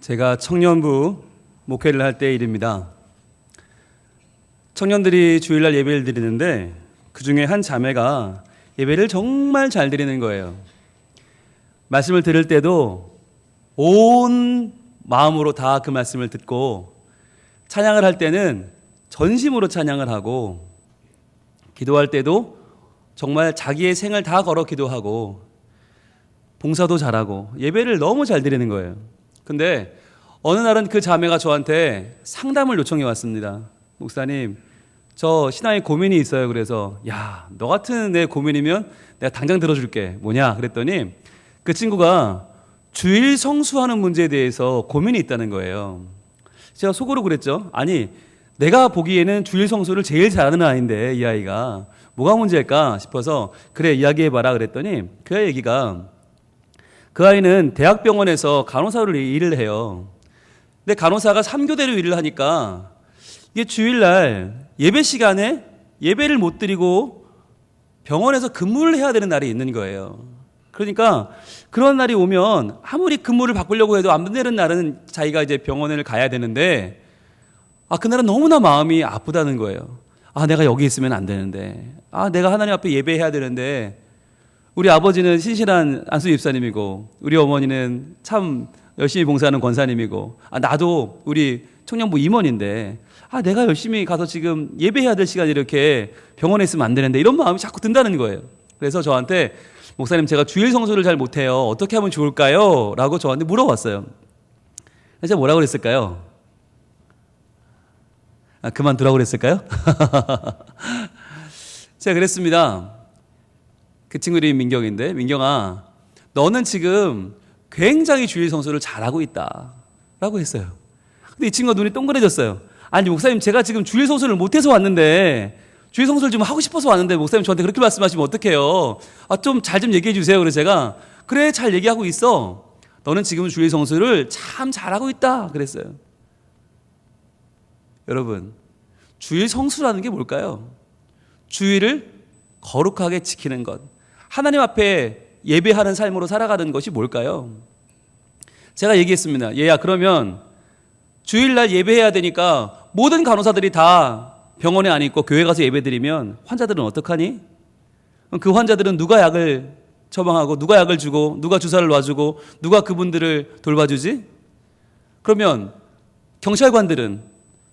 제가 청년부 목회를 할 때의 일입니다. 청년들이 주일날 예배를 드리는데 그 중에 한 자매가 예배를 정말 잘 드리는 거예요. 말씀을 들을 때도 온 마음으로 다 그 말씀을 듣고, 찬양을 할 때는 전심으로 찬양을 하고, 기도할 때도 정말 자기의 생을 다 걸어 기도하고, 봉사도 잘하고 예배를 너무 잘 드리는 거예요. 근데 어느 날은 그 자매가 저한테 상담을 요청해 왔습니다. 목사님, 저 신앙에 고민이 있어요. 그래서 너 같은 내 고민이면 내가 당장 들어줄게. 뭐냐 그랬더니 그 친구가 주일 성수하는 문제에 대해서 고민이 있다는 거예요. 제가 속으로 그랬죠. 아니, 내가 보기에는 주일 성수를 제일 잘하는 아이인데 이 아이가 뭐가 문제일까 싶어서 그래, 이야기해봐라 그랬더니 그 아이 얘기가, 그 아이는 대학병원에서 간호사로 일을 해요. 근데 간호사가 3교대로 일을 하니까 이게 주일날 예배 시간에 예배를 못 드리고 병원에서 근무를 해야 되는 날이 있는 거예요. 그러니까 그런 날이 오면 아무리 근무를 바꾸려고 해도 안 되는 날은 자기가 이제 병원을 가야 되는데, 그날은 너무나 마음이 아프다는 거예요. 내가 여기 있으면 안 되는데, 내가 하나님 앞에 예배해야 되는데, 우리 아버지는 신실한 안수 집사님이고 우리 어머니는 참 열심히 봉사하는 권사님이고, 나도 우리 청년부 임원인데 내가 열심히 가서 지금 예배해야 될 시간에 이렇게 병원에 있으면 안 되는데, 이런 마음이 자꾸 든다는 거예요. 그래서 저한테, 목사님, 제가 주일 성수를 잘 못해요. 어떻게 하면 좋을까요? 라고 저한테 물어봤어요. 제가 뭐라고 그랬을까요? 그만두라고 그랬을까요? 제가 그랬습니다. 그 친구 이름이 민경인데, 민경아, 너는 지금 굉장히 주일 성수를 잘하고 있다 라고 했어요. 근데 이 친구가 눈이 동그래졌어요. 아니, 목사님, 제가 지금 주일 성수를 못해서 왔는데, 주일 성수를 좀 하고 싶어서 왔는데 목사님 저한테 그렇게 말씀하시면 어떡해요? 좀 잘 좀 얘기해 주세요. 그래서 제가, 그래, 잘 얘기하고 있어. 너는 지금 주일 성수를 참 잘하고 있다 그랬어요. 여러분, 주일 성수라는 게 뭘까요? 주일을 거룩하게 지키는 것, 하나님 앞에 예배하는 삶으로 살아가는 것이 뭘까요? 제가 얘기했습니다. 얘야, 그러면 주일날 예배해야 되니까 모든 간호사들이 다 병원에 안 있고 교회 가서 예배드리면 환자들은 어떡하니? 그 환자들은 누가 약을 처방하고, 누가 약을 주고, 누가 주사를 놔주고, 누가 그분들을 돌봐주지? 그러면 경찰관들은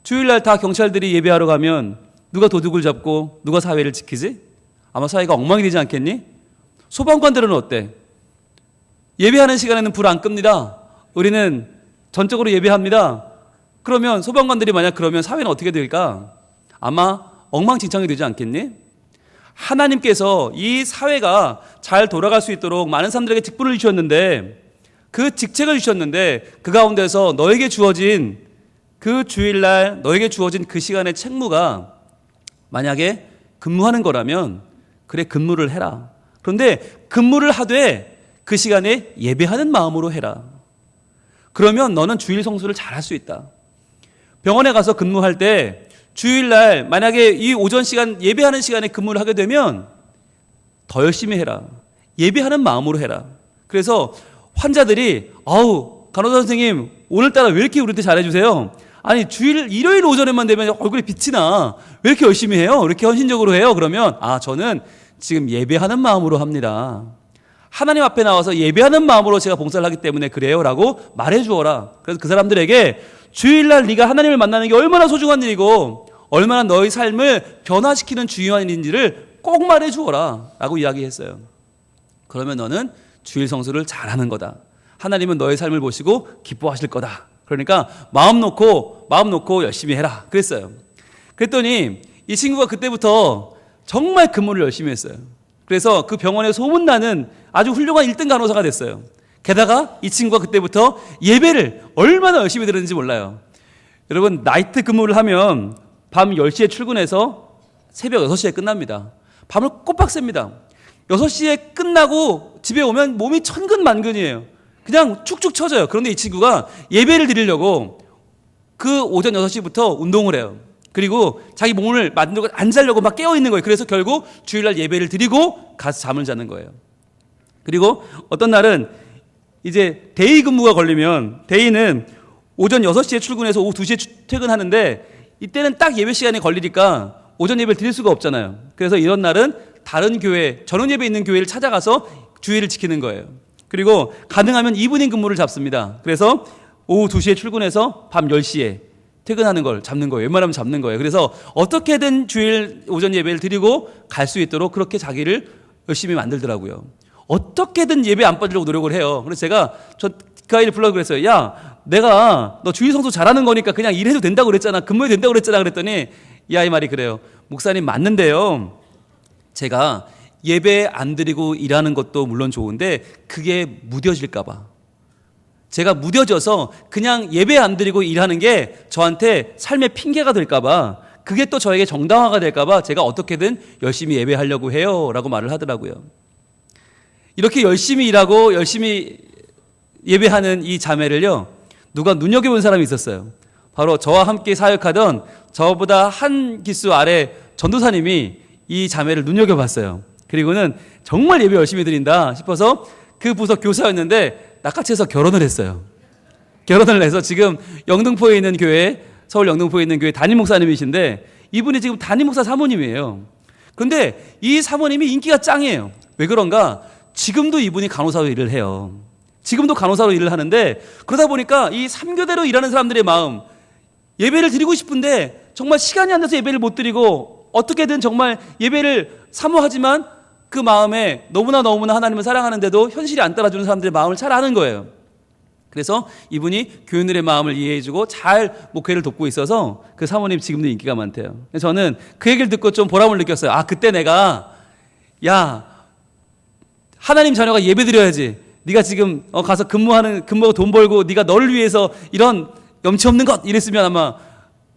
주일날 다 경찰들이 예배하러 가면 누가 도둑을 잡고 누가 사회를 지키지? 아마 사회가 엉망이 되지 않겠니? 소방관들은 어때? 예배하는 시간에는 불 안 끕니다. 우리는 전적으로 예배합니다. 그러면 소방관들이 만약 그러면 사회는 어떻게 될까? 아마 엉망진창이 되지 않겠니? 하나님께서 이 사회가 잘 돌아갈 수 있도록 많은 사람들에게 직분을 주셨는데, 그 직책을 주셨는데, 그 가운데서 너에게 주어진 그 주일날 너에게 주어진 그 시간의 책무가 만약에 근무하는 거라면, 그래, 근무를 해라. 그런데 근무를 하되 그 시간에 예배하는 마음으로 해라. 그러면 너는 주일 성수를 잘할 수 있다. 병원에 가서 근무할 때 주일날 만약에 이 오전 시간 예배하는 시간에 근무를 하게 되면 더 열심히 해라. 예배하는 마음으로 해라. 그래서 환자들이 간호사 선생님 오늘따라 왜 이렇게 우리한테 잘해주세요? 아니, 일요일 오전에만 되면 얼굴에 빛이 나. 왜 이렇게 열심히 해요? 왜 이렇게 헌신적으로 해요? 그러면 저는 지금 예배하는 마음으로 합니다. 하나님 앞에 나와서 예배하는 마음으로 제가 봉사를 하기 때문에 그래요 라고 말해 주어라. 그래서 그 사람들에게 주일날 네가 하나님을 만나는 게 얼마나 소중한 일이고 얼마나 너의 삶을 변화시키는 중요한 일인지를 꼭 말해 주어라 라고 이야기했어요. 그러면 너는 주일 성수를 잘하는 거다. 하나님은 너의 삶을 보시고 기뻐하실 거다. 그러니까 마음 놓고 열심히 해라 그랬어요. 그랬더니 이 친구가 그때부터 정말 근무를 열심히 했어요. 그래서 그 병원에 소문나는 아주 훌륭한 1등 간호사가 됐어요. 게다가 이 친구가 그때부터 예배를 얼마나 열심히 들었는지 몰라요. 여러분, 나이트 근무를 하면 밤 10시에 출근해서 새벽 6시에 끝납니다. 밤을 꼬박 셉니다. 6시에 끝나고 집에 오면 몸이 천근만근이에요. 그냥 축축 처져요. 그런데 이 친구가 예배를 드리려고 그 오전 6시부터 운동을 해요. 그리고 자기 몸을 만들고 안 자려고 막 깨어있는 거예요. 그래서 결국 주일날 예배를 드리고 가서 잠을 자는 거예요. 그리고 어떤 날은 이제 데이 근무가 걸리면, 데이는 오전 6시에 출근해서 오후 2시에 퇴근하는데 이때는 딱 예배 시간이 걸리니까 오전 예배를 드릴 수가 없잖아요. 그래서 이런 날은 다른 교회, 전원 예배 있는 교회를 찾아가서 주일을 지키는 거예요. 그리고 가능하면 이브닝 근무를 잡습니다. 그래서 오후 2시에 출근해서 밤 10시에 퇴근하는 걸 잡는 거예요. 웬만하면 잡는 거예요. 그래서 어떻게든 주일 오전 예배를 드리고 갈 수 있도록 그렇게 자기를 열심히 만들더라고요. 어떻게든 예배 안 빠지려고 노력을 해요. 그래서 제가 그 아이를 불러서 그랬어요. 야, 내가 너 주일 성수 잘하는 거니까 그냥 일해도 된다고 그랬잖아. 근무해도 된다고 그랬잖아. 그랬더니 이 아이 말이 그래요. 목사님 맞는데요. 제가 예배 안 드리고 일하는 것도 물론 좋은데 그게 무뎌질까 봐. 제가 무뎌져서 그냥 예배 안 드리고 일하는 게 저한테 삶의 핑계가 될까 봐, 그게 또 저에게 정당화가 될까 봐 제가 어떻게든 열심히 예배하려고 해요 라고 말을 하더라고요. 이렇게 열심히 일하고 열심히 예배하는 이 자매를요, 누가 눈여겨본 사람이 있었어요. 바로 저와 함께 사역하던 저보다 한 기수 아래 전도사님이 이 자매를 눈여겨봤어요. 그리고는 정말 예배 열심히 드린다 싶어서 그 부서 교사였는데 낚아채서 결혼을 했어요. 결혼을 해서 지금 영등포에 있는 교회, 서울 영등포에 있는 교회 담임 목사님이신데 이분이 지금 담임 목사 사모님이에요. 그런데 이 사모님이 인기가 짱이에요. 왜 그런가? 지금도 이분이 간호사로 일을 해요. 지금도 간호사로 일을 하는데, 그러다 보니까 이 3교대로 일하는 사람들의 마음, 예배를 드리고 싶은데 정말 시간이 안 돼서 예배를 못 드리고 어떻게든 정말 예배를 사모하지만 그 마음에 너무나 하나님을 사랑하는데도 현실이 안 따라주는 사람들의 마음을 잘 아는 거예요. 그래서 이분이 교인들의 마음을 이해해주고 잘 목회를 돕고 있어서 그 사모님 지금도 인기가 많대요. 저는 그 얘기를 듣고 좀 보람을 느꼈어요. 아, 그때 내가, 야, 하나님 자녀가 예배 드려야지. 네가 지금 가서 근무하고 돈 벌고 네가 너를 위해서 이런 염치 없는 것 이랬으면 아마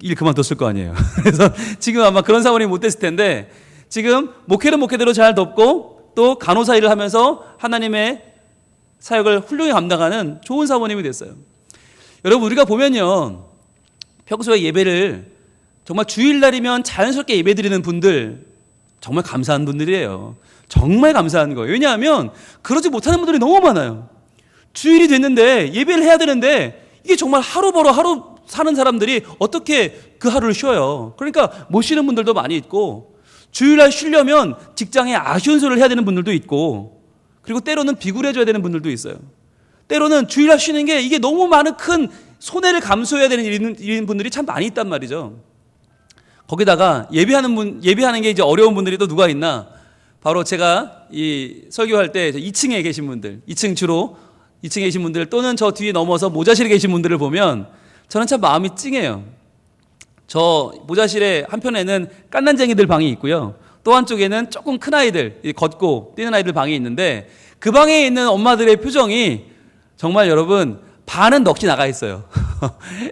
일 그만뒀을 거 아니에요. 그래서 지금 아마 그런 사모님이 못 됐을 텐데, 지금 목회는 목회대로 잘 돕고 또 간호사 일을 하면서 하나님의 사역을 훌륭히 감당하는 좋은 사모님이 됐어요. 여러분, 우리가 보면요, 평소에 예배를 정말 주일날이면 자연스럽게 예배 드리는 분들 정말 감사한 분들이에요. 정말 감사한 거예요. 왜냐하면 그러지 못하는 분들이 너무 많아요. 주일이 됐는데 예배를 해야 되는데 이게 정말 하루 벌어 하루 사는 사람들이 어떻게 그 하루를 쉬어요. 그러니까 못 쉬는 분들도 많이 있고, 주일날 쉬려면 직장에 아쉬운 소리를 해야 되는 분들도 있고, 그리고 때로는 비굴해져야 되는 분들도 있어요. 때로는 주일날 쉬는 게 이게 너무 많은 큰 손해를 감수해야 되는 일인 분들이 참 많이 있단 말이죠. 거기다가 예배하는 게 이제 어려운 분들이 또 누가 있나? 바로 제가 이 설교할 때 2층에 계신 분들, 2층에 계신 분들 또는 저 뒤에 넘어서 모자실에 계신 분들을 보면 저는 참 마음이 찡해요. 저 모자실의 한편에는 깐난쟁이들 방이 있고요. 또 한쪽에는 조금 큰 아이들, 걷고 뛰는 아이들 방이 있는데, 그 방에 있는 엄마들의 표정이 정말 여러분 반은 넋이 나가 있어요.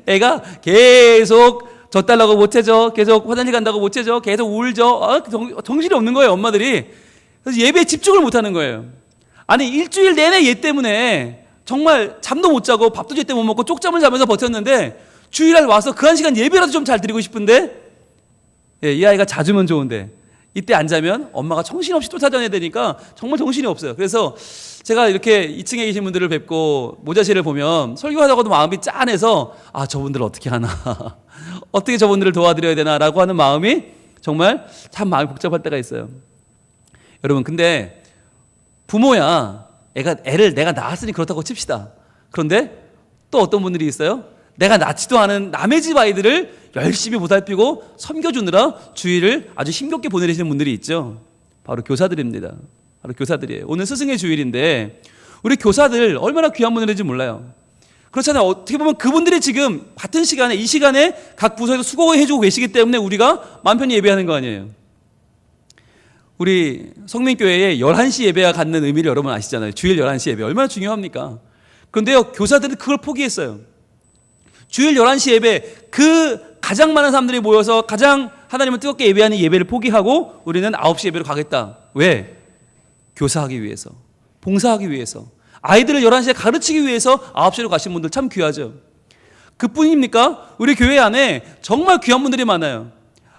애가 계속 저 달라고 못 해줘, 계속 화장실 간다고 못 해줘, 계속 울죠. 정신이 없는 거예요, 엄마들이. 그래서 예배에 집중을 못 하는 거예요. 아니, 일주일 내내 얘 때문에 정말 잠도 못 자고 밥도 제때 못 먹고 쪽잠을 자면서 버텼는데, 주일날 와서 그 한 시간 예배라도 좀 잘 드리고 싶은데, 이 아이가 자주면 좋은데 이때 안 자면 엄마가 정신없이 쫓아다녀야 되니까 정말 정신이 없어요. 그래서 제가 이렇게 2층에 계신 분들을 뵙고 모자실을 보면 설교하다가도 마음이 짠해서, 아, 저분들 어떻게 하나 어떻게 저분들을 도와드려야 되나라고 하는 마음이 정말 참 마음이 복잡할 때가 있어요. 여러분, 근데 부모야, 애를 내가 낳았으니 그렇다고 칩시다. 그런데 또 어떤 분들이 있어요? 내가 낳지도 않은 남의 집 아이들을 열심히 보살피고 섬겨주느라 주일을 아주 힘겹게 보내시는 분들이 있죠. 바로 교사들입니다. 바로 교사들이에요. 오늘 스승의 주일인데 우리 교사들 얼마나 귀한 분들인지 몰라요. 그렇잖아요. 어떻게 보면 그분들이 지금 같은 시간에, 이 시간에 각 부서에서 수고해주고 계시기 때문에 우리가 마음 편히 예배하는 거 아니에요. 우리 성민교회에 11시 예배가 갖는 의미를 여러분 아시잖아요. 주일 11시 예배 얼마나 중요합니까? 그런데요, 교사들은 그걸 포기했어요. 주일 11시 예배, 그 가장 많은 사람들이 모여서 가장 하나님을 뜨겁게 예배하는 예배를 포기하고 우리는 9시 예배로 가겠다. 왜? 교사하기 위해서, 봉사하기 위해서, 아이들을 11시에 가르치기 위해서 9시로 가신 분들 참 귀하죠. 그뿐입니까? 우리 교회 안에 정말 귀한 분들이 많아요.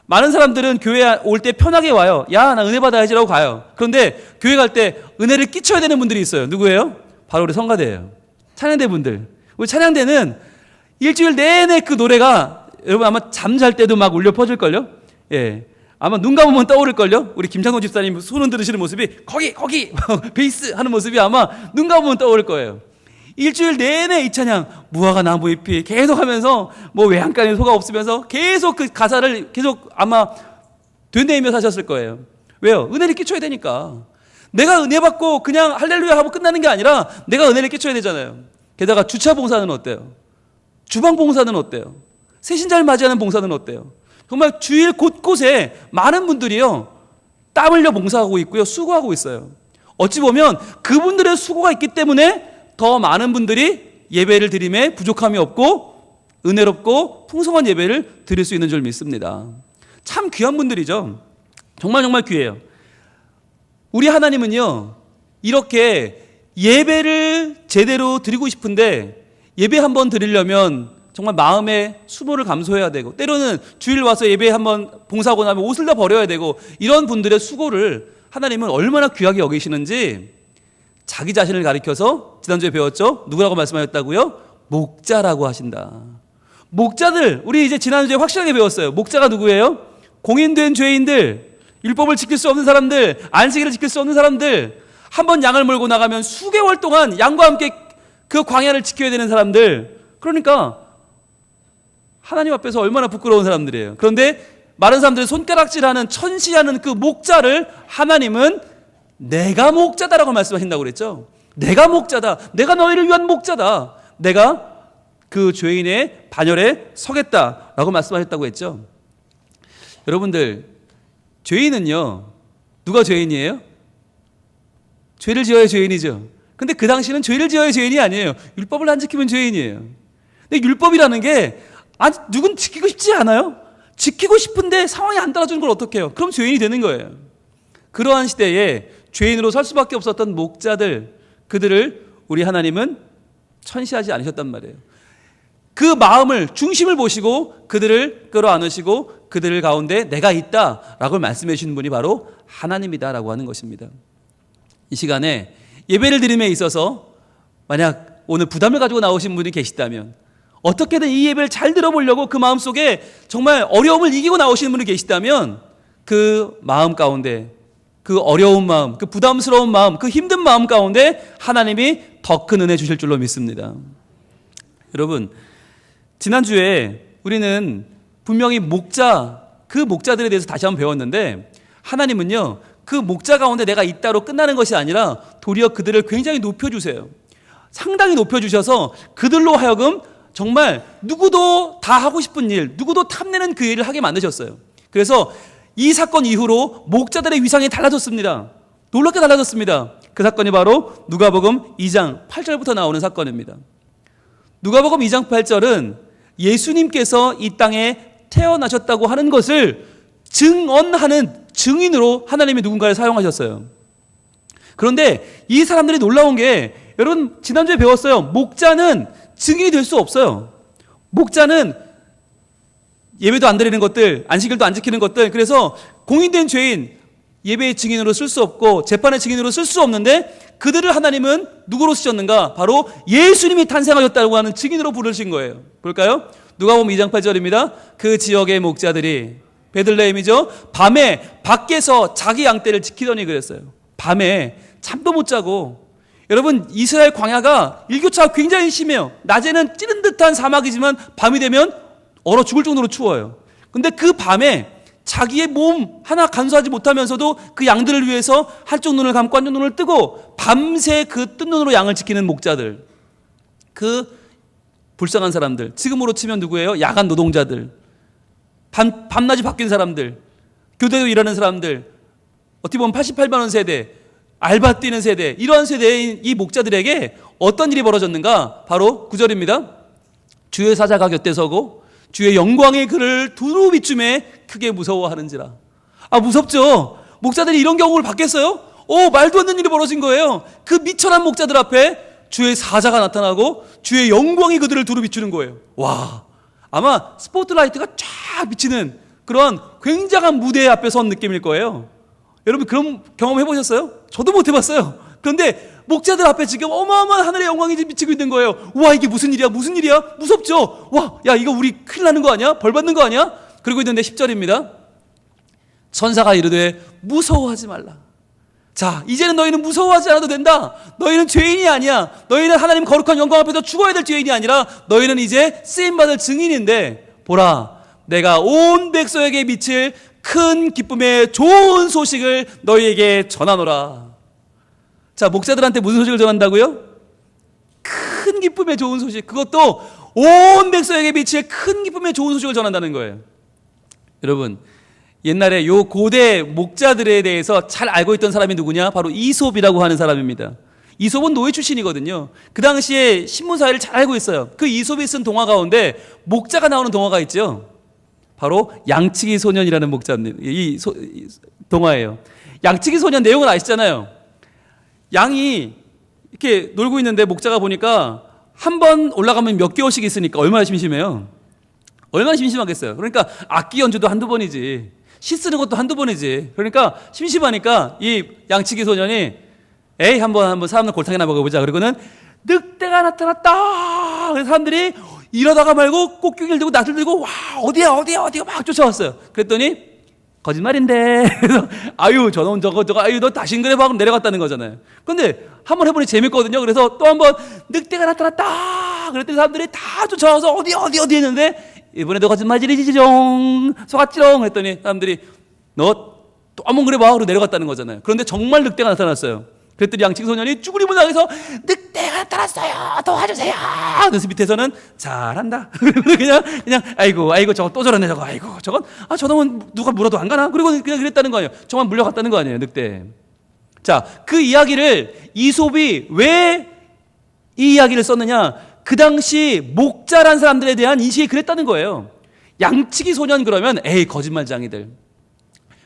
많은 사람들은 교회 올 때 편하게 와요. 야, 나 은혜 받아야지라고 가요. 그런데 교회 갈 때 은혜를 끼쳐야 되는 분들이 있어요. 누구예요? 바로 우리 성가대예요. 찬양대 분들. 우리 찬양대는 일주일 내내 그 노래가 여러분 아마 잠잘 때도 막 울려 퍼질걸요? 예. 아마 눈 감으면 떠오를걸요? 우리 김창동 집사님 손 흔들으시는 모습이 거기 베이스 하는 모습이 아마 눈 감으면 떠오를 거예요. 일주일 내내 이 찬양 무화과 나무 잎이 계속 하면서 뭐 외양간에 소가 없으면서 계속 그 가사를 계속 아마 되뇌이며 사셨을 거예요. 왜요? 은혜를 끼쳐야 되니까. 내가 은혜 받고 그냥 할렐루야 하고 끝나는 게 아니라 내가 은혜를 끼쳐야 되잖아요. 게다가 주차 봉사는 어때요? 주방 봉사는 어때요? 새신자를 맞이하는 봉사는 어때요? 정말 주일 곳곳에 많은 분들이요 땀 흘려 봉사하고 있고요, 수고하고 있어요. 어찌 보면 그분들의 수고가 있기 때문에 더 많은 분들이 예배를 드림에 부족함이 없고 은혜롭고 풍성한 예배를 드릴 수 있는 줄 믿습니다. 참 귀한 분들이죠. 정말 귀해요. 우리 하나님은요 이렇게 예배를 제대로 드리고 싶은데 예배 한번 드리려면 정말 마음의 수모를 감수해야 되고 때로는 주일 와서 예배 한번 봉사하고 나면 옷을 다 버려야 되고 이런 분들의 수고를 하나님은 얼마나 귀하게 여기시는지 자기 자신을 가리켜서 지난주에 배웠죠? 누구라고 말씀하셨다고요? 목자라고 하신다. 목자들, 우리 이제 지난주에 확실하게 배웠어요. 목자가 누구예요? 공인된 죄인들, 율법을 지킬 수 없는 사람들, 안식일을 지킬 수 없는 사람들, 한번 양을 몰고 나가면 수개월 동안 양과 함께 그 광야를 지켜야 되는 사람들. 그러니까 하나님 앞에서 얼마나 부끄러운 사람들이에요. 그런데 많은 사람들이 손가락질하는 천시하는 그 목자를 하나님은 내가 목자다라고 말씀하신다고 그랬죠. 내가 목자다. 내가 너희를 위한 목자다. 내가 그 죄인의 반열에 서겠다라고 말씀하셨다고 했죠. 여러분들, 죄인은요 누가 죄인이에요? 죄를 지어야 죄인이죠. 근데 그 당시는 죄를 지어야 죄인이 아니에요. 율법을 안 지키면 죄인이에요. 근데 율법이라는 게 누군 지키고 싶지 않아요? 지키고 싶은데 상황이 안 따라주는 걸 어떻게 해요? 그럼 죄인이 되는 거예요. 그러한 시대에 죄인으로 살 수밖에 없었던 목자들, 그들을 우리 하나님은 천시하지 않으셨단 말이에요. 그 마음을, 중심을 보시고 그들을 끌어안으시고 그들 가운데 내가 있다라고 말씀해 주시는 분이 바로 하나님이다라고 하는 것입니다. 이 시간에 예배를 드림에 있어서 만약 오늘 부담을 가지고 나오신 분이 계시다면 어떻게든 이 예배를 잘 들어보려고 그 마음속에 정말 어려움을 이기고 나오시는 분이 계시다면 그 마음 가운데 그 어려운 마음, 그 부담스러운 마음, 그 힘든 마음 가운데 하나님이 더 큰 은혜 주실 줄로 믿습니다. 여러분, 지난주에 우리는 분명히 그 목자들에 대해서 다시 한번 배웠는데 하나님은요 그 목자 가운데 내가 있다로 끝나는 것이 아니라 도리어 그들을 굉장히 높여주세요. 상당히 높여주셔서 그들로 하여금 정말 누구도 다 하고 싶은 일, 누구도 탐내는 그 일을 하게 만드셨어요. 그래서 이 사건 이후로 목자들의 위상이 달라졌습니다. 놀랍게 달라졌습니다. 그 사건이 바로 누가복음 2장 8절부터 나오는 사건입니다. 누가복음 2장 8절은 예수님께서 이 땅에 태어나셨다고 하는 것을 증언하는 증인으로 하나님이 누군가를 사용하셨어요. 그런데 이 사람들이 놀라운 게 여러분 지난주에 배웠어요. 목자는 증인이 될 수 없어요. 목자는 예배도 안 드리는 것들, 안식일도 안 지키는 것들, 그래서 공인된 죄인 예배의 증인으로 쓸 수 없고 재판의 증인으로 쓸 수 없는데 그들을 하나님은 누구로 쓰셨는가? 바로 예수님이 탄생하셨다고 하는 증인으로 부르신 거예요. 볼까요? 누가복음 2장 8절입니다. 그 지역의 목자들이 베들레헴이죠. 밤에 밖에서 자기 양떼를 지키더니 그랬어요. 밤에 잠도 못 자고. 여러분 이스라엘 광야가 일교차가 굉장히 심해요. 낮에는 찌른 듯한 사막이지만 밤이 되면 얼어 죽을 정도로 추워요. 근데 그 밤에 자기의 몸 하나 간수하지 못하면서도 그 양들을 위해서 한쪽 눈을 감고 한쪽 눈을 뜨고 밤새 그 뜬 눈으로 양을 지키는 목자들, 그 불쌍한 사람들, 지금으로 치면 누구예요? 야간 노동자들, 밤낮이 바뀐 사람들, 교대로 일하는 사람들, 어떻게 보면 88만 원 세대, 알바 뛰는 세대, 이러한 세대인 이 목자들에게 어떤 일이 벌어졌는가? 바로 9절입니다. 주의 사자가 곁에 서고 주의 영광의 그를 두루 비춤에 크게 무서워하는지라. 무섭죠? 목자들이 이런 경험을 받겠어요? 말도 안 되는 일이 벌어진 거예요. 그 미천한 목자들 앞에 주의 사자가 나타나고 주의 영광이 그들을 두루 비추는 거예요. 와, 아마 스포트라이트가 쫙 비치는 그런 굉장한 무대 앞에 선 느낌일 거예요. 여러분 그런 경험 해보셨어요? 저도 못 해봤어요. 그런데 목자들 앞에 지금 어마어마한 하늘의 영광이 비치고 있는 거예요. 와, 이게 무슨 일이야? 무슨 일이야? 무섭죠? 와, 야, 이거 우리 큰일 나는 거 아니야? 벌 받는 거 아니야? 그러고 있는데 10절입니다. 천사가 이르되 무서워하지 말라. 자, 이제는 너희는 무서워하지 않아도 된다. 너희는 죄인이 아니야. 너희는 하나님 거룩한 영광 앞에서 죽어야 될 죄인이 아니라 너희는 이제 쓰임받을 증인인데, 보라, 내가 온 백성에게 미칠 큰 기쁨의 좋은 소식을 너희에게 전하노라. 자, 목자들한테 무슨 소식을 전한다고요? 큰 기쁨의 좋은 소식. 그것도 온 백성에게 미칠 큰 기쁨의 좋은 소식을 전한다는 거예요. 여러분, 옛날에 요 고대 목자들에 대해서 잘 알고 있던 사람이 누구냐? 바로 이솝이라고 하는 사람입니다. 이솝은 노예 출신이거든요. 그 당시에 신문사회를 잘 알고 있어요. 그 이솝이 쓴 동화 가운데 목자가 나오는 동화가 있죠. 바로 양치기 소년이라는 목자입니다. 이 동화예요. 양치기 소년 내용은 아시잖아요. 양이 이렇게 놀고 있는데 목자가 보니까 한 번 올라가면 몇 개월씩 있으니까 얼마나 심심해요. 얼마나 심심하겠어요. 그러니까 악기 연주도 한두 번이지, 시 쓰는 것도 한두 번이지. 그러니까 심심하니까 이 양치기 소년이 에이, 한번 사람들 골탕이나 먹어보자. 그리고는 늑대가 나타났다. 그래서 사람들이 이러다가 말고 꽃게를 들고 낫을 들고 와, 어디야 막 쫓아왔어요. 그랬더니 거짓말인데. 그래서 아유, 저놈 저거 아유, 너 다시 그래 봐. 하고 내려갔다는 거잖아요. 근데 한번 해보니 재밌거든요. 그래서 또 한번 늑대가 나타났다. 그랬더니 사람들이 다 쫓아와서 어디 했는데 이번에도 거짓말이지롱, 속았지롱 했더니 사람들이 너 또 한번 그래 봐. 그러고 내려갔다는 거잖아요. 그런데 정말 늑대가 나타났어요. 그랬더니 양치기 소년이 쭈구리문 당해서 늑대가 나타났어요. 도와주세요. 그래서 밑에서는 잘한다. 그냥 아이고 저거 또 저러네 저거. 아이고 저건 저놈은 누가 물어도 안 가나? 그리고 그냥 그랬다는 거예요. 정말 물려갔다는 거 아니에요, 늑대. 자, 그 이야기를 이솝이 왜 이 이야기를 썼느냐? 그 당시 목자란 사람들에 대한 인식이 그랬다는 거예요. 양치기 소년 그러면 에이, 거짓말쟁이들.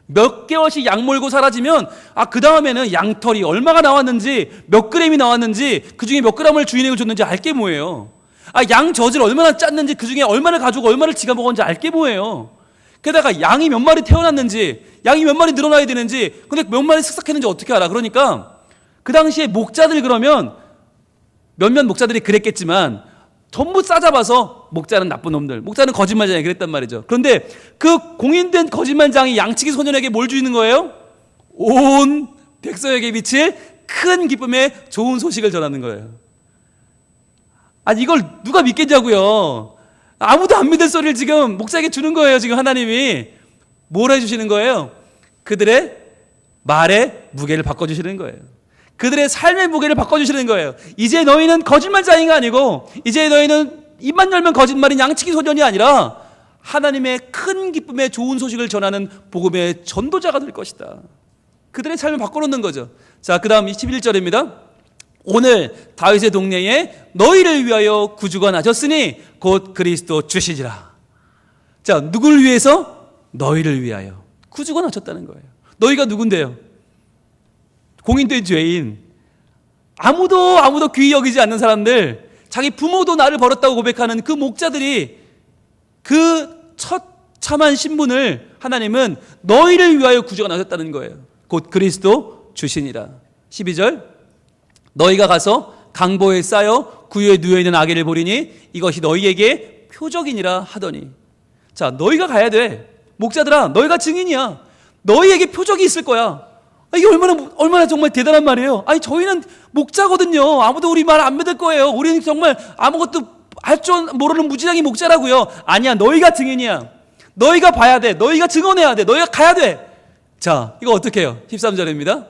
몇 개월씩 약 몰고 사라지면 그 다음에는 양털이 얼마가 나왔는지, 몇 그램이 나왔는지, 그 중에 몇 그램을 주인에게 줬는지 알게 뭐예요. 양 젖을 얼마나 짰는지, 그 중에 얼마를 가지고 얼마를 지가 먹었는지 알게 뭐예요. 게다가 양이 몇 마리 태어났는지, 양이 몇 마리 늘어나야 되는지, 근데 몇 마리 쓱싹했는지 어떻게 알아? 그러니까 그 당시에 목자들 그러면 몇몇 목자들이 그랬겠지만 전부 싸잡아서 목자는 나쁜 놈들, 목자는 거짓말쟁이 그랬단 말이죠. 그런데 그 공인된 거짓말쟁이 양치기 소년에게 뭘 주는 거예요? 온 백성에게 미칠 큰 기쁨의 좋은 소식을 전하는 거예요. 이걸 누가 믿겠냐고요. 아무도 안 믿을 소리를 지금 목자에게 주는 거예요. 지금 하나님이 뭘 해주시는 거예요? 그들의 말의 무게를 바꿔주시는 거예요. 그들의 삶의 무게를 바꿔주시는 거예요. 이제 너희는 거짓말쟁이가 아니고, 이제 너희는 입만 열면 거짓말인 양치기 소년이 아니라 하나님의 큰 기쁨의 좋은 소식을 전하는 복음의 전도자가 될 것이다. 그들의 삶을 바꿔놓는 거죠. 자, 그 다음 21절입니다. 오늘 다윗의 동네에 너희를 위하여 구주가 나셨으니 곧 그리스도 주시니라. 자, 누구를 위해서? 너희를 위하여 구주가 나셨다는 거예요. 너희가 누군데요? 공인된 죄인, 아무도 귀히 여기지 않는 사람들, 자기 부모도 나를 버렸다고 고백하는 그 목자들이 그 처참한 신분을 하나님은 너희를 위하여 구주가 나셨다는 거예요. 곧 그리스도 주시니라. 12절, 너희가 가서 강보에 쌓여 구유에 누워있는 아기를 보리니 이것이 너희에게 표적이니라 하더니. 자, 너희가 가야 돼. 목자들아, 너희가 증인이야. 너희에게 표적이 있을 거야. 이게 얼마나 정말 대단한 말이에요. 저희는 목자거든요. 아무도 우리 말 안 믿을 거예요. 우리는 정말 아무것도 할 줄 모르는 무지장이 목자라고요. 아니야, 너희가 증인이야. 너희가 봐야 돼. 너희가 증언해야 돼. 너희가 가야 돼. 자, 이거 어떻게 해요? 13절입니다.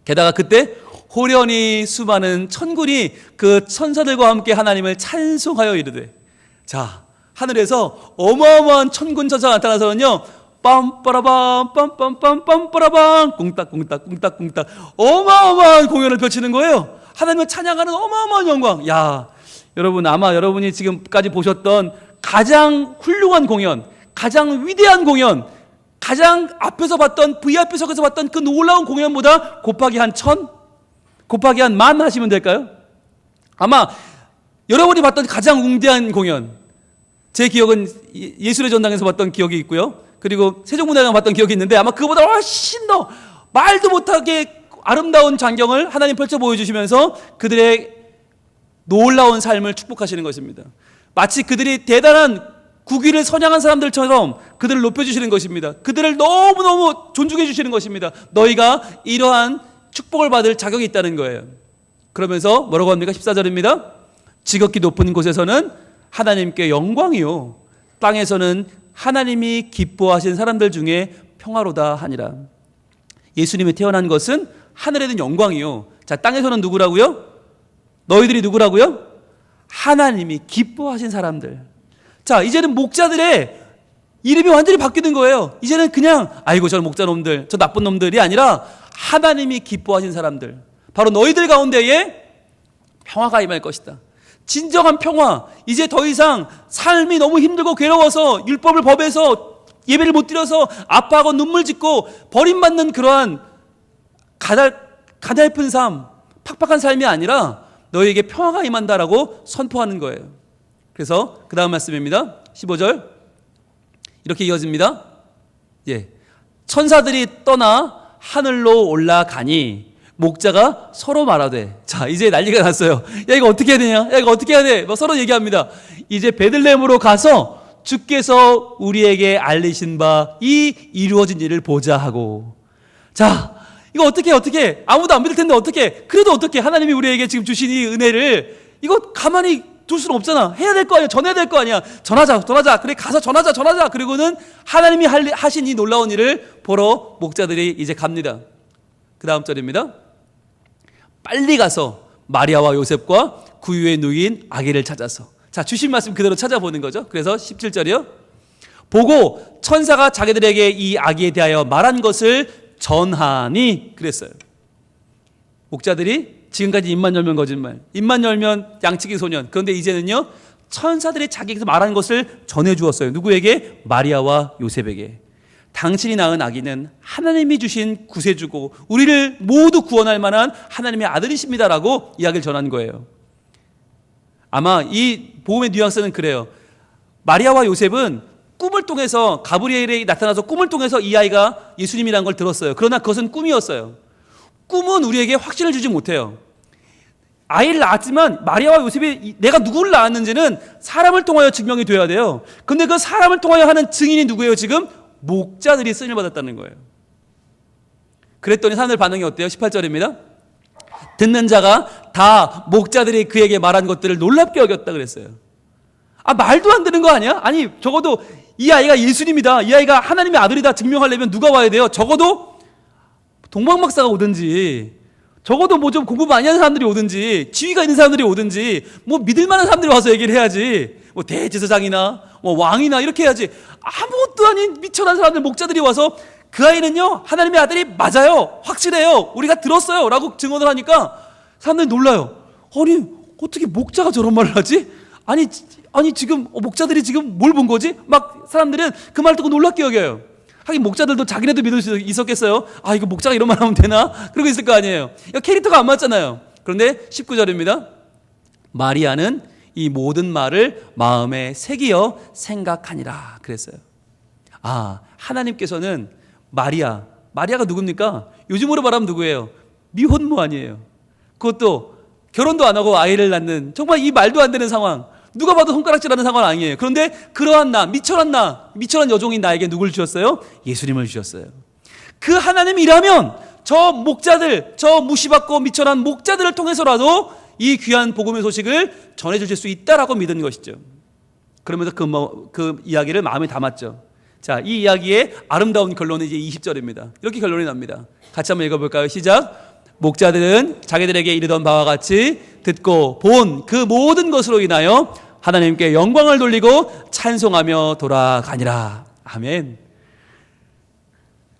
게다가 그때 호련히 수많은 천군이 그 천사들과 함께 하나님을 찬송하여 이르되. 자, 하늘에서 어마어마한 천군 천사가 나타나서는요, 빰빠라밤 빰빰빰 빰빠라밤 꽁딱꽁딱 어마어마한 공연을 펼치는 거예요. 하나님을 찬양하는 어마어마한 영광. 야, 여러분, 아마 여러분이 지금까지 보셨던 가장 훌륭한 공연, 가장 위대한 공연, 가장 앞에서 봤던 VIP석에서 봤던 그 놀라운 공연보다 곱하기 한 1000? 곱하기 한 10,000 하시면 될까요? 아마 여러분이 봤던 가장 웅대한 공연, 제 기억은 예술의 전당에서 봤던 기억이 있고요. 그리고 세종문화회관 봤던 기억이 있는데 아마 그거보다 훨씬 더 말도 못하게 아름다운 광경을 하나님 펼쳐 보여주시면서 그들의 놀라운 삶을 축복하시는 것입니다. 마치 그들이 대단한 국위를 선양한 사람들처럼 그들을 높여주시는 것입니다. 그들을 너무너무 존중해 주시는 것입니다. 너희가 이러한 축복을 받을 자격이 있다는 거예요. 그러면서 뭐라고 합니까? 14절입니다. 지극히 높은 곳에서는 하나님께 영광이요 땅에서는 하나님이 기뻐하신 사람들 중에 평화로다 하니라. 예수님이 태어난 것은 하늘에는 영광이요. 자, 땅에서는 누구라고요? 너희들이 누구라고요? 하나님이 기뻐하신 사람들. 자, 이제는 목자들의 이름이 완전히 바뀌는 거예요. 이제는 그냥 아이고 저 목자 놈들, 저 나쁜 놈들이 아니라 하나님이 기뻐하신 사람들. 바로 너희들 가운데에 평화가 임할 것이다. 진정한 평화. 이제 더 이상 삶이 너무 힘들고 괴로워서 율법을 법에서 예배를 못 드려서 아파하고 눈물 짓고 버림받는 그러한 가냘픈 삶, 팍팍한 삶이 아니라 너희에게 평화가 임한다라고 선포하는 거예요. 그래서 그 다음 말씀입니다. 15절 이렇게 이어집니다. 예, 천사들이 떠나 하늘로 올라가니 목자가 서로 말하되. 자, 이제 난리가 났어요. 야, 이거 어떻게 해야 되냐? 야, 이거 어떻게 해야 돼? 뭐 서로 얘기합니다. 이제 베들레헴으로 가서 주께서 우리에게 알리신 바 이 이루어진 일을 보자 하고. 자, 이거 어떻게 아무도 안 믿을 텐데 어떻게? 그래도 어떻게? 하나님이 우리에게 지금 주신 이 은혜를 이거 가만히 둘 수는 없잖아. 해야 될 거 아니야. 전해야 될 거 아니야. 전하자. 그래, 가서 전하자. 그리고는 하나님이 하신 이 놀라운 일을 보러 목자들이 이제 갑니다. 그 다음 절입니다. 빨리 가서 마리아와 요셉과 구유에 누인 아기를 찾아서. 자, 주신 말씀 그대로 찾아보는 거죠. 그래서 17절이요. 보고 천사가 자기들에게 이 아기에 대하여 말한 것을 전하니 그랬어요. 목자들이 지금까지 입만 열면 거짓말, 입만 열면 양치기 소년. 그런데 이제는요, 천사들이 자기에게서 말한 것을 전해주었어요. 누구에게? 마리아와 요셉에게. 당신이 낳은 아기는 하나님이 주신 구세주고 우리를 모두 구원할 만한 하나님의 아들이십니다라고 이야기를 전한 거예요. 아마 이 복음의 뉘앙스는 그래요. 마리아와 요셉은 꿈을 통해서, 가브리엘이 나타나서 꿈을 통해서 이 아이가 예수님이라는 걸 들었어요. 그러나 그것은 꿈이었어요. 꿈은 우리에게 확신을 주지 못해요. 아이를 낳았지만 마리아와 요셉이 내가 누구를 낳았는지는 사람을 통하여 증명이 돼야 돼요. 근데 그 사람을 통하여 하는 증인이 누구예요? 지금 목자들이 쓰임을 받았다는 거예요. 그랬더니 사람들 반응이 어때요? 18절입니다. 듣는 자가 다 목자들이 그에게 말한 것들을 놀랍게 여겼다 그랬어요. 아, 말도 안 되는 거 아니야? 아니, 적어도 이 아이가 예수님이다, 이 아이가 하나님의 아들이다 증명하려면 누가 와야 돼요? 적어도 동방박사가 오든지, 적어도 뭐 좀 공부 많이 하는 사람들이 오든지, 지위가 있는 사람들이 오든지, 뭐 믿을 만한 사람들이 와서 얘기를 해야지. 뭐 대제사장이나 뭐 왕이나 이렇게 해야지. 아무것도 아닌 미천한 사람들, 목자들이 와서 그 아이는요 하나님의 아들이 맞아요, 확실해요, 우리가 들었어요 라고 증언을 하니까 사람들이 놀라요. 아니, 어떻게 목자가 저런 말을 하지? 아니 지금 목자들이 지금 뭘 본 거지? 막 사람들은 그 말 듣고 놀랍게 여겨요. 하긴 목자들도 자기네도 믿을 수 있었겠어요. 아, 이거 목자가 이런 말 하면 되나? 그러고 있을 거 아니에요. 캐릭터가 안 맞잖아요. 그런데 19절입니다. 마리아는 이 모든 말을 마음에 새기어 생각하니라 그랬어요. 아, 하나님께서는 마리아가 누굽니까? 요즘으로 말하면 누구예요? 미혼모 아니에요. 그것도 결혼도 안 하고 아이를 낳는 정말 이 말도 안 되는 상황, 누가 봐도 손가락질하는 상황 아니에요. 그런데 그러한 미천한 여종인 나에게 누굴 주셨어요? 예수님을 주셨어요. 그 하나님이라면 저 목자들, 저 무시받고 미천한 목자들을 통해서라도 이 귀한 복음의 소식을 전해주실 수 있다라고 믿은 것이죠. 그러면서 그 이야기를 마음에 담았죠. 자, 이 이야기의 아름다운 결론은 이제 20절입니다. 이렇게 결론이 납니다. 같이 한번 읽어볼까요? 시작. 목자들은 자기들에게 이르던 바와 같이 듣고 본 그 모든 것으로 인하여 하나님께 영광을 돌리고 찬송하며 돌아가니라. 아멘.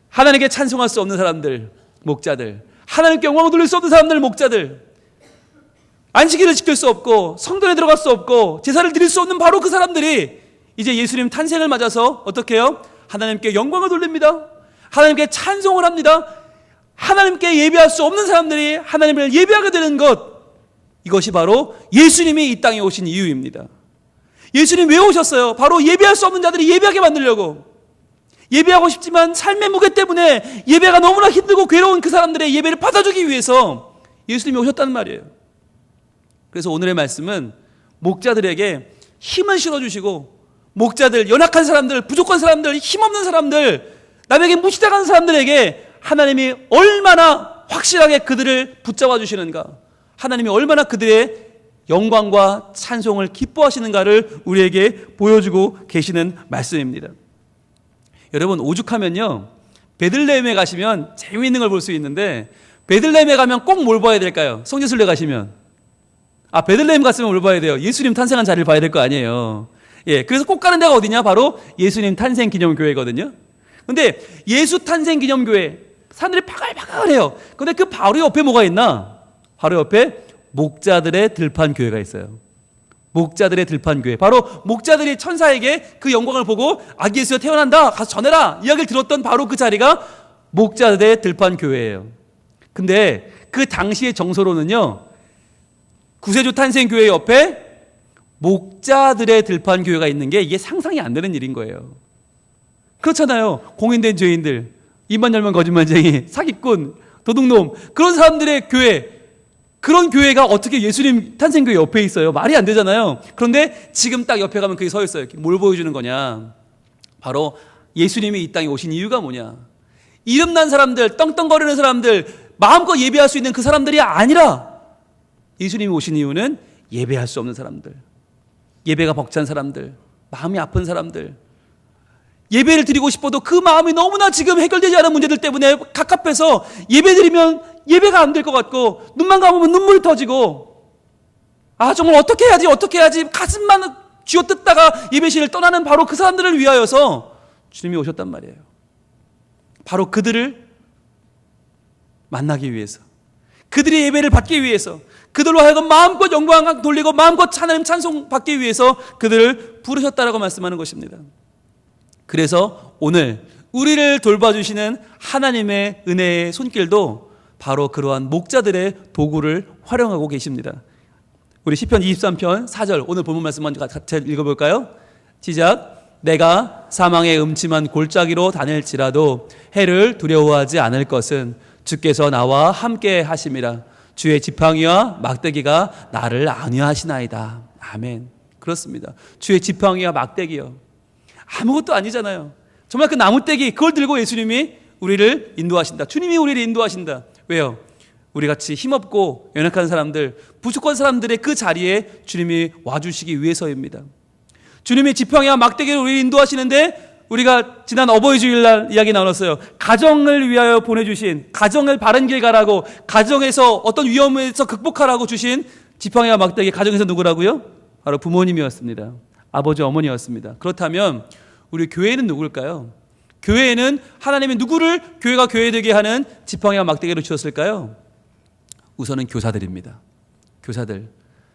하나님께 찬송할 수 없는 사람들, 목자들, 하나님께 영광을 돌릴 수 없는 사람들, 목자들, 안식일을 지킬 수 없고 성전에 들어갈 수 없고 제사를 드릴 수 없는 바로 그 사람들이 이제 예수님 탄생을 맞아서 어떻게 해요? 하나님께 영광을 돌립니다. 하나님께 찬송을 합니다. 하나님께 예배할 수 없는 사람들이 하나님을 예배하게 되는 것, 이것이 바로 예수님이 이 땅에 오신 이유입니다. 예수님 왜 오셨어요? 바로 예배할 수 없는 자들이 예배하게 만들려고. 예배하고 싶지만 삶의 무게 때문에 예배가 너무나 힘들고 괴로운 그 사람들의 예배를 받아주기 위해서 예수님이 오셨다는 말이에요. 그래서 오늘의 말씀은 목자들에게 힘을 실어주시고, 목자들, 연약한 사람들, 부족한 사람들, 힘없는 사람들, 남에게 무시당하는 사람들에게 하나님이 얼마나 확실하게 그들을 붙잡아 주시는가, 하나님이 얼마나 그들의 영광과 찬송을 기뻐하시는가를 우리에게 보여주고 계시는 말씀입니다. 여러분, 오죽하면요, 베들레헴에 가시면 재미있는 걸 볼 수 있는데, 베들레헴에 가면 꼭 뭘 봐야 될까요? 성지순례 가시면. 베들레헴 갔으면 뭘 봐야 돼요? 예수님 탄생한 자리를 봐야 될 거 아니에요. 그래서 꼭 가는 데가 어디냐? 바로 예수님 탄생 기념교회거든요. 근데 예수 탄생 기념교회, 사람들이 바글바글해요. 근데 그 바로 옆에 뭐가 있나? 바로 옆에 목자들의 들판 교회가 있어요. 목자들의 들판 교회. 바로 목자들이 천사에게 그 영광을 보고 아기 예수가 태어난다, 가서 전해라 이야기를 들었던 바로 그 자리가 목자들의 들판 교회예요. 근데 그 당시의 정서로는요, 구세주 탄생 교회 옆에 목자들의 들판 교회가 있는 게 이게 상상이 안 되는 일인 거예요. 그렇잖아요. 공인된 죄인들, 입만 열면 거짓말쟁이, 사기꾼, 도둑놈, 그런 사람들의 교회, 그런 교회가 어떻게 예수님 탄생교회 옆에 있어요? 말이 안 되잖아요. 그런데 지금 딱 옆에 가면 그게 서 있어요. 뭘 보여주는 거냐? 바로 예수님이 이 땅에 오신 이유가 뭐냐? 이름난 사람들, 떵떵거리는 사람들, 마음껏 예배할 수 있는 그 사람들이 아니라 예수님이 오신 이유는 예배할 수 없는 사람들, 예배가 벅찬 사람들, 마음이 아픈 사람들, 예배를 드리고 싶어도 그 마음이 너무나 지금 해결되지 않은 문제들 때문에 갑갑해서 예배 드리면 예배가 안 될 것 같고, 눈만 감으면 눈물이 터지고, 정말 어떻게 해야지 가슴만 쥐어뜯다가 예배실을 떠나는 바로 그 사람들을 위하여서 주님이 오셨단 말이에요. 바로 그들을 만나기 위해서, 그들의 예배를 받기 위해서, 그들로 하여금 마음껏 영광 돌리고 마음껏 하나님 찬송 받기 위해서 그들을 부르셨다라고 말씀하는 것입니다. 그래서 오늘 우리를 돌봐주시는 하나님의 은혜의 손길도 바로 그러한 목자들의 도구를 활용하고 계십니다. 우리 시편 23편 4절, 오늘 본문 말씀 먼저 같이 읽어볼까요? 시작. 내가 사망의 음침한 골짜기로 다닐지라도 해를 두려워하지 않을 것은 주께서 나와 함께 하심이라. 주의 지팡이와 막대기가 나를 안위하시나이다. 아멘. 그렇습니다. 주의 지팡이와 막대기요, 아무것도 아니잖아요. 정말 그 나무떼기, 그걸 들고 예수님이 우리를 인도하신다. 주님이 우리를 인도하신다. 왜요? 우리 같이 힘없고 연약한 사람들, 부족한 사람들의 그 자리에 주님이 와주시기 위해서입니다. 주님이 지팡이와 막대기를 우리를 인도하시는데, 우리가 지난 어버이 주일날 이야기 나눴어요. 가정을 위하여 보내주신, 가정을 바른 길 가라고, 가정에서 어떤 위험에서 극복하라고 주신 지팡이와 막대기, 가정에서 누구라고요? 바로 부모님이었습니다. 아버지, 어머니였습니다. 그렇다면 우리 교회는 누굴까요? 교회에는 하나님이 누구를 교회가 교회되게 하는 지팡이와 막대기로 주셨을까요? 우선은 교사들입니다. 교사들.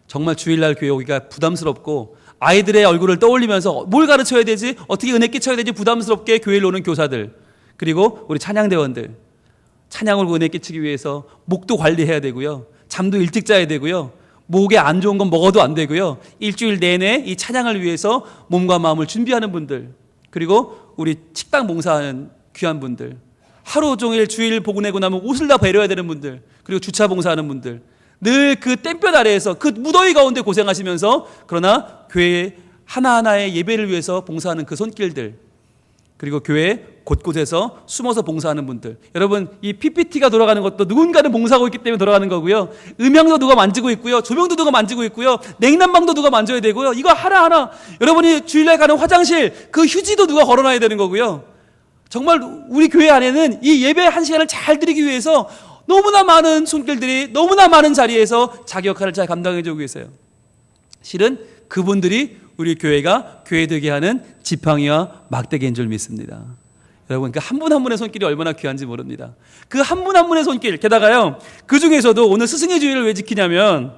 정말 주일날 교회 오기가 부담스럽고 아이들의 얼굴을 떠올리면서 뭘 가르쳐야 되지, 어떻게 은혜 끼쳐야 되지 부담스럽게 교회를 오는 교사들, 그리고 우리 찬양대원들, 찬양을 은혜 끼치기 위해서 목도 관리해야 되고요, 잠도 일찍 자야 되고요, 목에 안 좋은 건 먹어도 안 되고요, 일주일 내내 이 찬양을 위해서 몸과 마음을 준비하는 분들, 그리고 우리 식당 봉사하는 귀한 분들, 하루 종일 주일 보내고 나면 옷을 다 배려해야 되는 분들, 그리고 주차 봉사하는 분들, 늘 그 땡볕 아래에서 그 무더위 가운데 고생하시면서 그러나 교회 하나하나의 예배를 위해서 봉사하는 그 손길들, 그리고 교회 곳곳에서 숨어서 봉사하는 분들. 여러분, 이 PPT가 돌아가는 것도 누군가는 봉사하고 있기 때문에 돌아가는 거고요, 음향도 누가 만지고 있고요, 조명도 누가 만지고 있고요, 냉난방도 누가 만져야 되고요, 이거 하나하나, 여러분이 주일날 가는 화장실 그 휴지도 누가 걸어놔야 되는 거고요. 정말 우리 교회 안에는 이 예배 한 시간을 잘 드리기 위해서 너무나 많은 손길들이 너무나 많은 자리에서 자기 역할을 잘 감당해주고 계세요. 실은 그분들이 우리 교회가 교회되게 하는 지팡이와 막대기인 줄 믿습니다. 여러분, 그 한 분 한 분의 손길이 얼마나 귀한지 모릅니다. 그 한 분 한 분의 손길, 게다가요, 그 중에서도 오늘 스승의 주일을 왜 지키냐면,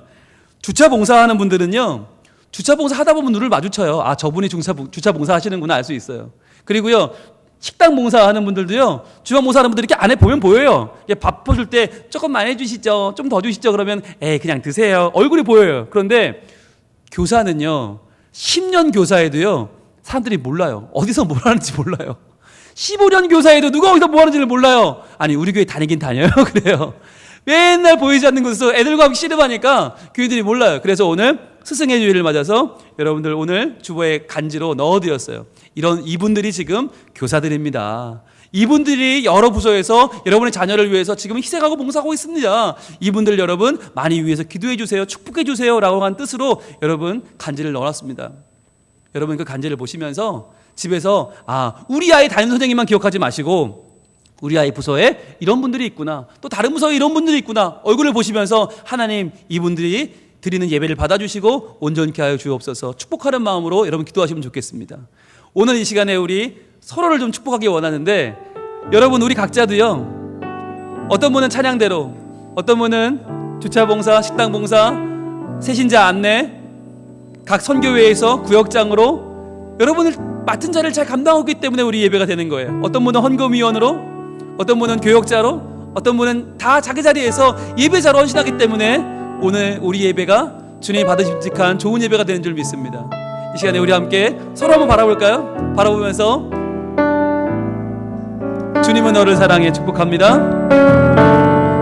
주차 봉사하는 분들은요, 주차 봉사 하다 보면 눈을 마주쳐요. 저분이 주차 봉사 하시는구나 알 수 있어요. 그리고요, 식당 봉사하는 분들도요, 주방 봉사하는 분들이 이렇게 안에 보면 보여요. 밥 퍼줄 때 조금 많이 해주시죠, 좀 더 주시죠, 그러면 그냥 드세요, 얼굴이 보여요. 그런데 교사는요, 10년 교사에도요, 사람들이 몰라요. 어디서 뭘 하는지 몰라요. 15년 교사에도 누가 어디서 뭐 하는지를 몰라요. 아니 우리 교회 다니긴 다녀요. 그래요. 맨날 보이지 않는 곳에서 애들과 함께 씨름하니까 교인들이 몰라요. 그래서 오늘 스승의 주일을 맞아서 여러분들 오늘 주보에 간지로 넣어드렸어요. 이분들이 지금 교사들입니다. 이분들이 여러 부서에서 여러분의 자녀를 위해서 지금 희생하고 봉사하고 있습니다. 이분들 여러분 많이 위해서 기도해 주세요, 축복해 주세요 라고 한 뜻으로 여러분 간지를 넣어놨습니다. 여러분 그 간지를 보시면서 집에서 우리 아이 담임 선생님만 기억하지 마시고 우리 아이 부서에 이런 분들이 있구나, 또 다른 부서에 이런 분들이 있구나, 얼굴을 보시면서 하나님 이분들이 드리는 예배를 받아주시고 온전케 하여 주옵소서 축복하는 마음으로 여러분 기도하시면 좋겠습니다. 오늘 이 시간에 우리 서로를 좀 축복하기 원하는데 여러분 우리 각자도요, 어떤 분은 찬양대로, 어떤 분은 주차봉사, 식당봉사, 새신자 안내, 각 선교회에서 구역장으로 여러분을 맡은 자를 잘 감당하고 있기 때문에 우리 예배가 되는 거예요. 어떤 분은 헌금위원으로, 어떤 분은 교역자로, 어떤 분은 다 자기 자리에서 예배자로 헌신하기 때문에 오늘 우리 예배가 주님이 받으심직한 좋은 예배가 되는 줄 믿습니다. 이 시간에 우리 함께 서로 한번 바라볼까요? 바라보면서 주님은 너를 사랑해 축복합니다.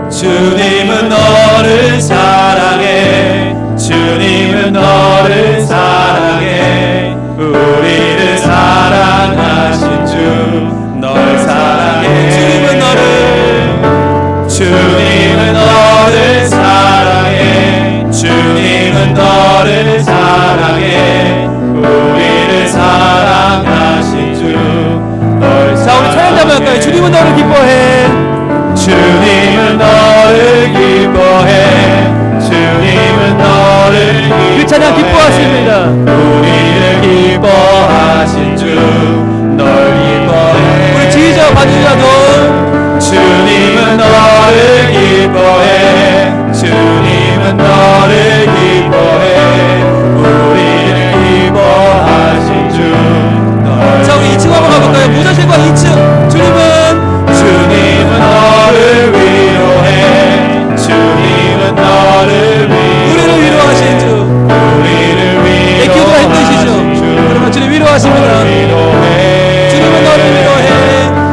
주님은 너를 사랑해, 주님은 너를 사랑해, 우리를 사랑하신 주 널 사랑해. 주님은 너를 사랑해, 주님은 너를 사랑해, 우리를 사랑하신 주 널 사랑해. 자 우리 찬양 한번 할까요? 주님은 너를 기뻐해, 주님은 너를 기뻐해, 주님은 너를 기뻐해. 그 찬양 기뻐하십니다. 우리를 기뻐하신 주 널 기뻐해. 우리 지휘자와 반주자도 주님은 너를 기뻐해, 주님은 너를 기뻐해, 우리를 기뻐하신 주 널. 자 우리 2층 한번 가볼까요? 무자실과 2층. 주님은 너를 위로해, 주님은 너를 위로해, 우리를 위로하신 주. 우리를 위로하신 내 기도가 힘드시죠? 그러면 주님 위로하십니다. 주님은 너를 위로해,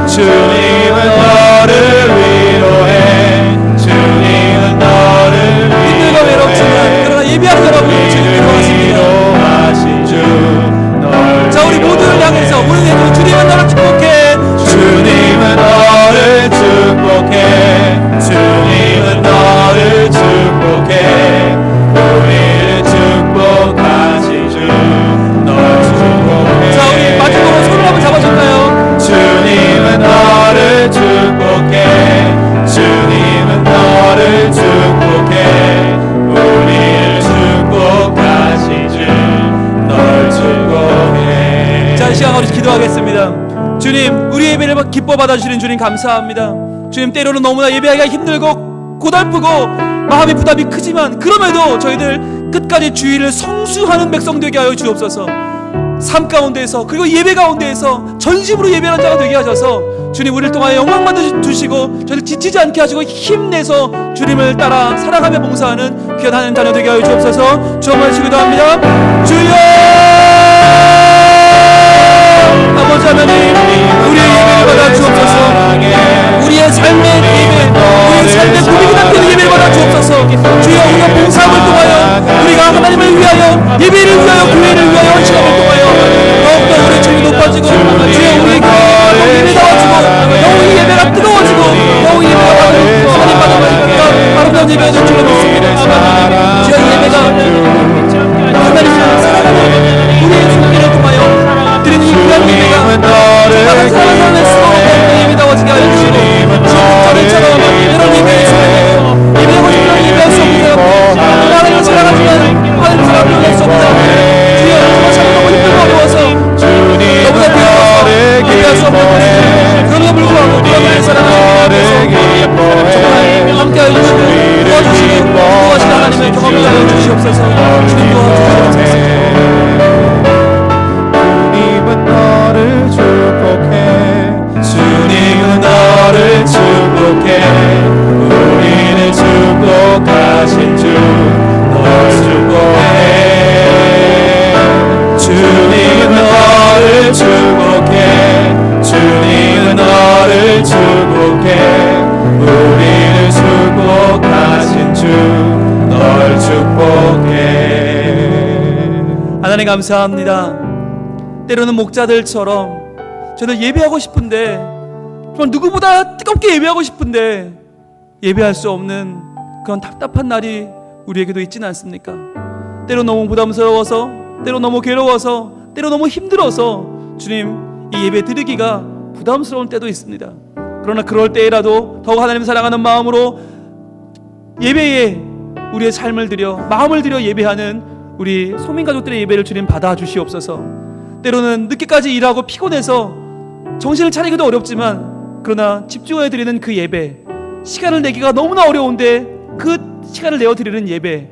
주님은 너를 위로해, 주님은 너를 힘들고 외롭지만 그러나 예배하는 여러분 주님 위로하십니다. 자 우리 모두를 향해서 우리 내도 주님은 너를 축복해, 주님은 너를 축복해, 주님은 너를 축복해, 우리를 축복하신 주 널 축복해. 자 우리 마지막으로 손을 한번 잡아줄까요? 주님은 너를 축복해, 주님은 너를 축복해, 우리를 축복하신 주 널 축복해. 자 이 시간 우리 기도하겠습니다. 주님 우리 예배를 기뻐 받아주시는 주님 감사합니다. 주님 때로는 너무나 예배하기가 힘들고 고달프고 마음의 부담이 크지만 그럼에도 저희들 끝까지 주의를 성수하는 백성 되게 하여 주옵소서. 삶 가운데에서 그리고 예배 가운데에서 전심으로 예배하는 자가 되게 하셔서 주님 우리를 통하여 영광 받아주시고 저희를 지치지 않게 하시고 힘내서 주님을 따라 살아가며 봉사하는 귀한 하나님 자녀 되게 하여 주옵소서. 주 한번 기도합니다. 주여 아버지 하나님 우리의 예배를 받아 주옵소서. 우리의 삶의 예배, 우리의 삶의 고백이 담긴 예배를 받아 주옵소서. 주여 우리가 봉사함을 통하여 우리가 하나님을 위하여 예배를 위하여 교회를 위하여 헌신함을 통하여 더욱더 우리의 죄이 높아지고 주여 우리의 교회가 예배다워지고 더욱 이 예배가 뜨거워지고 더욱 이 예배가 하나님 받아보니까 아름다운 예배가 될 줄로 믿습니다. 주여 이 예배가 하나님을 사랑하는 우리의 손길을 통하여 드리는 이 귀한 예배가 다른 사람을 수고 없는 예배다워지게 하여 주시고 주님처럼 이런 예배의 소리에 예배하고 싶은 예배할 수 없는 하나님을 사랑하지만 하나님을 사랑할 수 없는 주여 정말 참고 싶은 어려워서 너무나 괴로워서 예배할 수 없는 그럼에도 불구하고 너를 사랑하는 정말 함께하여 주시고 도와주시고 도와주시는 하나님의 경험 하나님 감사합니다. 때로는 목자들처럼 저는 예배하고 싶은데, 정말 누구보다 뜨겁게 예배하고 싶은데 예배할 수 없는 그런 답답한 날이 우리에게도 있지는 않습니까? 때로 너무 부담스러워서, 때로 너무 괴로워서, 때로 너무 힘들어서 주님 이 예배 드리기가 부담스러운 때도 있습니다. 그러나 그럴 때라도 더욱 하나님 사랑하는 마음으로 예배에 우리의 삶을 들여, 마음을 들여 예배하는 우리 소민가족들의 예배를 주님 받아주시옵소서. 때로는 늦게까지 일하고 피곤해서 정신을 차리기도 어렵지만, 그러나 집중해 드리는 그 예배, 시간을 내기가 너무나 어려운데 그 시간을 내어 드리는 예배,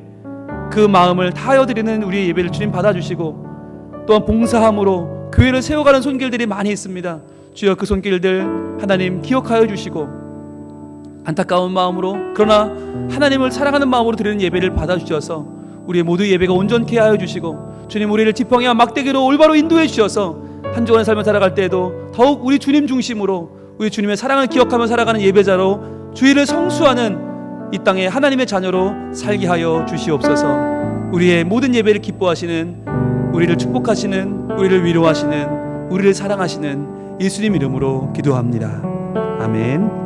그 마음을 다하여 드리는 우리의 예배를 주님 받아주시고, 또한 봉사함으로 교회를 세워가는 손길들이 많이 있습니다. 주여 그 손길들 하나님 기억하여 주시고, 안타까운 마음으로, 그러나 하나님을 사랑하는 마음으로 드리는 예배를 받아주셔서 우리의 모두 예배가 온전케 하여 주시고, 주님 우리를 지팡이와 막대기로 올바로 인도해 주셔서 한 주간의 삶을 살아갈 때에도 더욱 우리 주님 중심으로, 우리 주님의 사랑을 기억하며 살아가는 예배자로 주의를 성수하는 이 땅에 하나님의 자녀로 살게 하여 주시옵소서. 우리의 모든 예배를 기뻐하시는, 우리를 축복하시는, 우리를 위로하시는, 우리를 사랑하시는 예수님 이름으로 기도합니다. 아멘.